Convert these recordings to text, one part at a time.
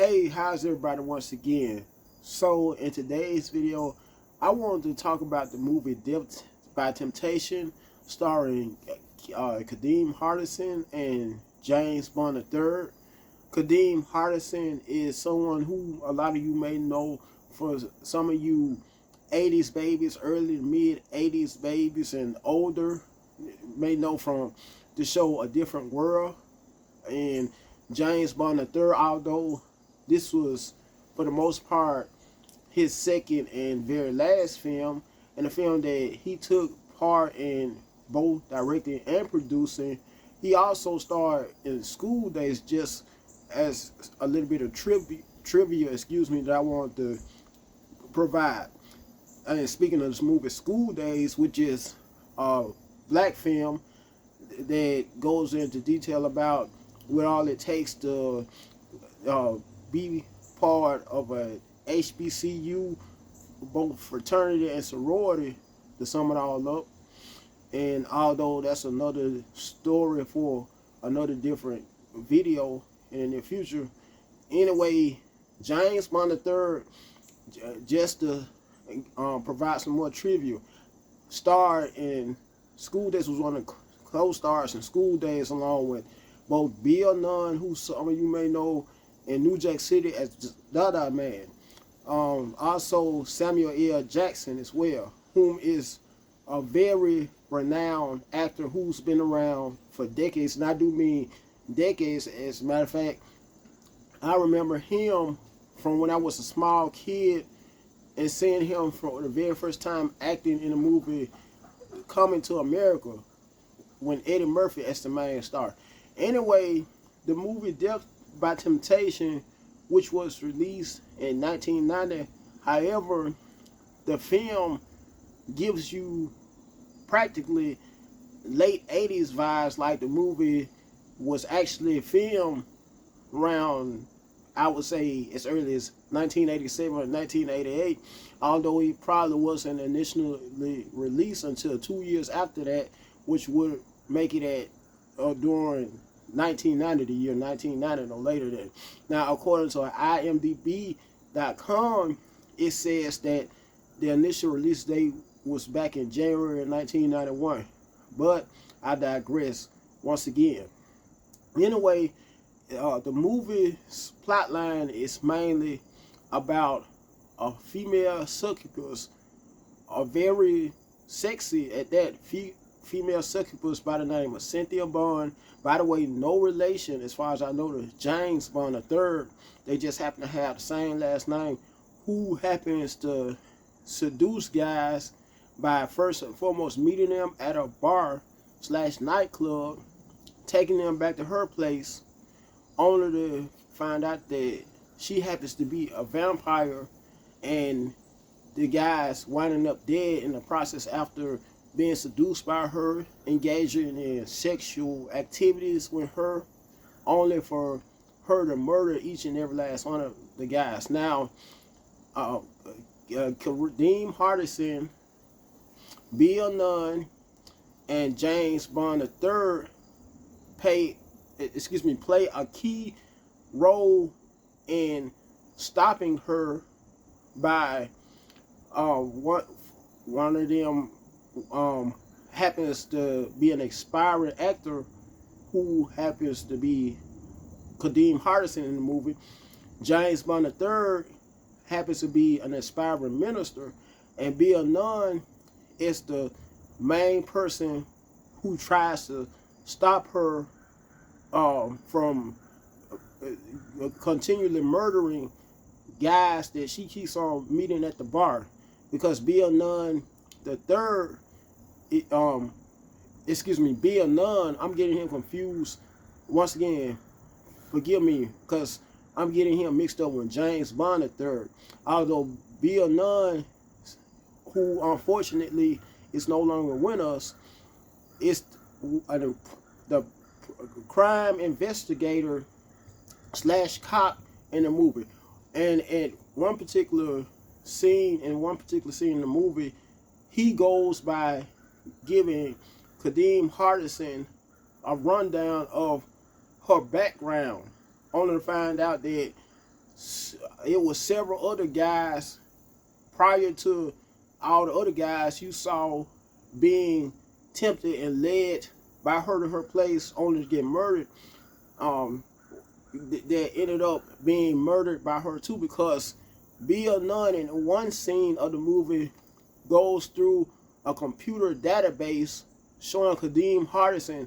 Hey, how's everybody once again? So in today's video, I wanted to talk about the movie Death by Temptation, starring Kadeem Hardison and James Bond III. Kadeem Hardison is someone who a lot of you may know. For some of you 80s babies, early to mid 80s babies and older, may know from the show A Different World. And James Bond III, although this was, for the most part, his second and very last film, and a film that he took part in both directing and producing. He also starred in School Days, just as a little bit of trivia, that I want to provide. And speaking of this movie, School Days, which is a black film that goes into detail about what all it takes to be part of a HBCU, both fraternity and sorority, to sum it all up. And although that's another story for another different video in the near future, anyway, James Bond III, just to provide some more trivia, starred in School Days, was one of the co-stars in School Days, along with both Bill Nunn, who some of you may know in New Jack City as Dada Man. Also Samuel L. Jackson as well, whom is a very renowned actor who's been around for decades, and I do mean decades. As a matter of fact, I remember him from when I was a small kid and seeing him for the very first time acting in the movie Coming to America, when Eddie Murphy as the main star. Anyway, the movie Death by Temptation, which was released in 1990, however, the film gives you practically late 80s vibes, like the movie was actually filmed around, I would say, as early as 1987 or 1988, although it probably wasn't initially released until 2 years after that, which would make it at during 1990, the year 1990, no later than. Now, according to IMDb.com, it says that the initial release date was back in January of 1991. But I digress once again. Anyway, the movie's plotline is mainly about a female succubus, a very sexy at that female succubus by the name of Cynthia Bond. By the way, no relation, as far as I know, to James Bond III. They just happen to have the same last name, who happens to seduce guys by first and foremost meeting them at a bar / nightclub, taking them back to her place, only to find out that she happens to be a vampire, and the guys winding up dead in the process after being seduced by her, engaging in sexual activities with her, only for her to murder each and every last one of the guys. Now, Kadeem Hardison, Bill Nunn, and James Bond III play a key role in stopping her by one of them happens to be an aspiring actor who happens to be Kadeem Hardison in the movie. James Bond III happens to be an aspiring minister, and Bill Nunn is the main person who tries to stop her from continually murdering guys that she keeps on meeting at the bar. Because Bill Nunn the third, Bill Nunn, I'm getting him confused once again. Forgive me, because I'm getting him mixed up with James Bond III. Although Bill Nunn, who unfortunately is no longer with us, is the crime investigator / cop in the movie. And at one particular scene in the movie, he goes by giving Kadeem Hardison a rundown of her background, only to find out that it was several other guys prior to all the other guys you saw being tempted and led by her to her place only to get murdered. That ended up being murdered by her too, because Bill Nunn in one scene of the movie goes through a computer database showing Kadeem Hardison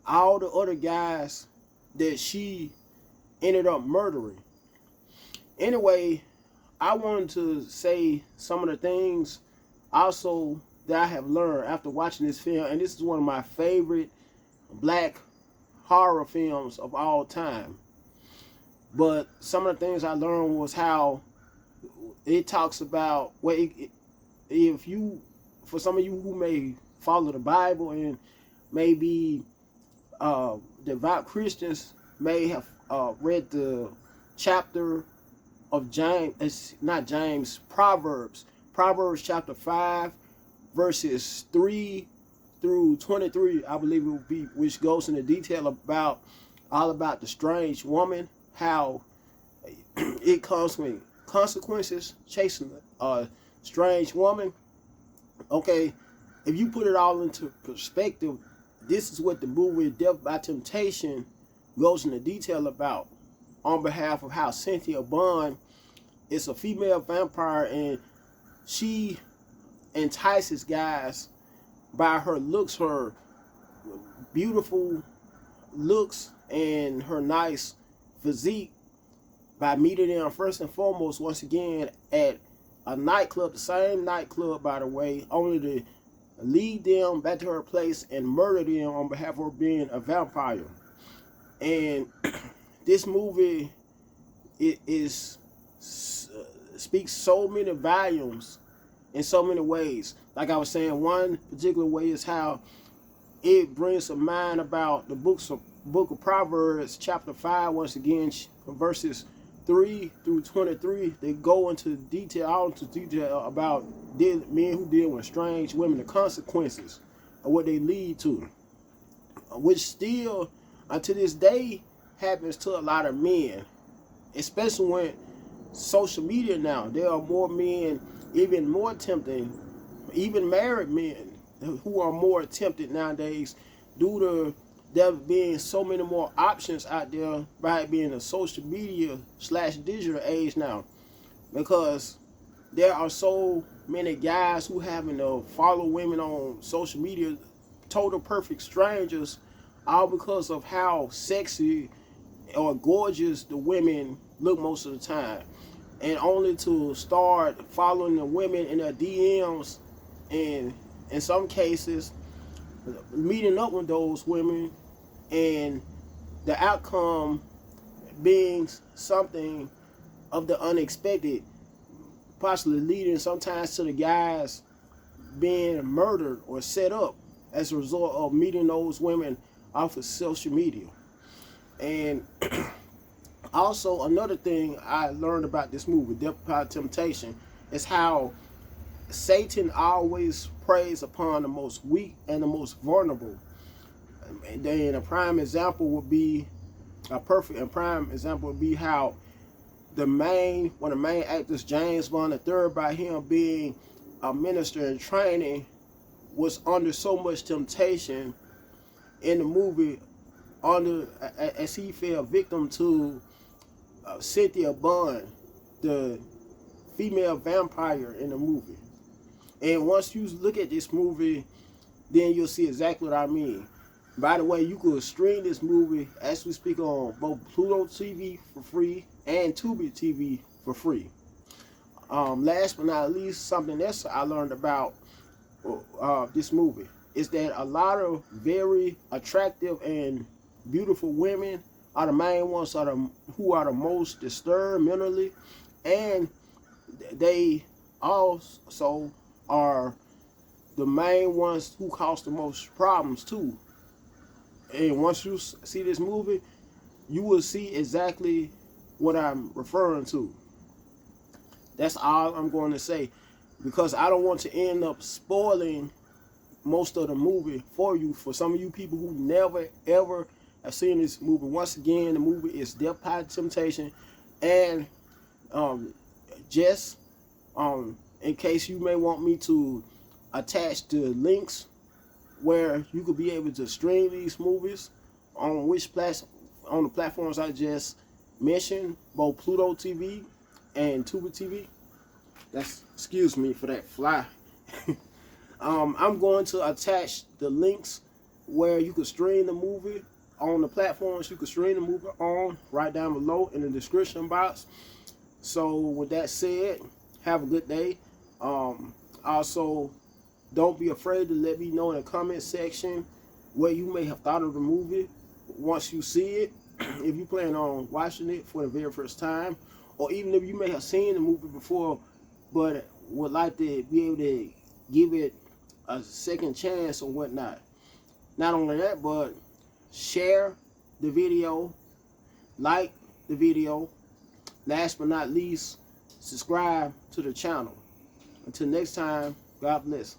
all the other guys that she ended up murdering. Anyway, I wanted to say some of the things also that I have learned after watching this film, and this is one of my favorite black horror films of all time. But some of the things I learned was how it talks about, well, if you, for some of you who may follow the Bible and maybe devout Christians may have read the chapter of James, it's not James, Proverbs chapter 5, verses 3 through 23, I believe it will be, which goes into detail about all about the strange woman, how it comes with consequences chasing a strange woman. Okay, if you put it all into perspective, this is what the movie Death by Temptation goes into detail about, on behalf of how Cynthia Bond is a female vampire, and she entices guys by her looks, her beautiful looks and her nice physique, by meeting them first and foremost, once again, at a nightclub, the same nightclub, by the way, only to lead them back to her place and murder them on behalf of her being a vampire. And this movie, it speaks so many volumes in so many ways. Like I was saying, one particular way is how it brings to mind about the book of Proverbs chapter 5, once again, verses 3 through 23. They go into detail, about men who deal with strange women, the consequences of what they lead to, which still unto this day happens to a lot of men, especially when social media now. There are more men, even more tempting, even married men who are more tempted nowadays due to there being so many more options out there by it being a social media / digital age now, because there are so many guys who having to follow women on social media, total perfect strangers, all because of how sexy or gorgeous the women look most of the time, and only to start following the women in their DMs, and in some cases meeting up with those women, and the outcome being something of the unexpected, possibly leading sometimes to the guys being murdered or set up as a result of meeting those women off of social media. And also another thing I learned about this movie, Death by Temptation, is how Satan always preys upon the most weak and the most vulnerable. And then a prime example would be how one of the main actors, James Bond III, by him being a minister in training, was under so much temptation in the movie, as he fell victim to Cynthia Bond, the female vampire in the movie. And once you look at this movie, then you'll see exactly what I mean. By the way, you could stream this movie as we speak on both Pluto TV for free and Tubi TV for free. Last but not least, something else I learned about this movie is that a lot of very attractive and beautiful women are the main ones who are the most disturbed mentally, and they also are the main ones who cause the most problems too. And once you see this movie, you will see exactly what I'm referring to. That's all I'm going to say, because I don't want to end up spoiling most of the movie for you, for some of you people who never ever have seen this movie. Once again, the movie is Death by Temptation, And just in case you may want me to attach the links where you could be able to stream these movies on on the platforms I just mentioned, both Pluto TV and Tuba TV. Excuse me for that fly. I'm going to attach the links where you can stream the movie on the platforms you can stream the movie on right down below in the description box. So with that said, have a good day. Also, don't be afraid to let me know in the comment section what you may have thought of the movie once you see it. If you plan on watching it for the very first time, or even if you may have seen the movie before but would like to be able to give it a second chance or whatnot. Not only that, but share the video, like the video. Last but not least, subscribe to the channel. Until next time, God bless.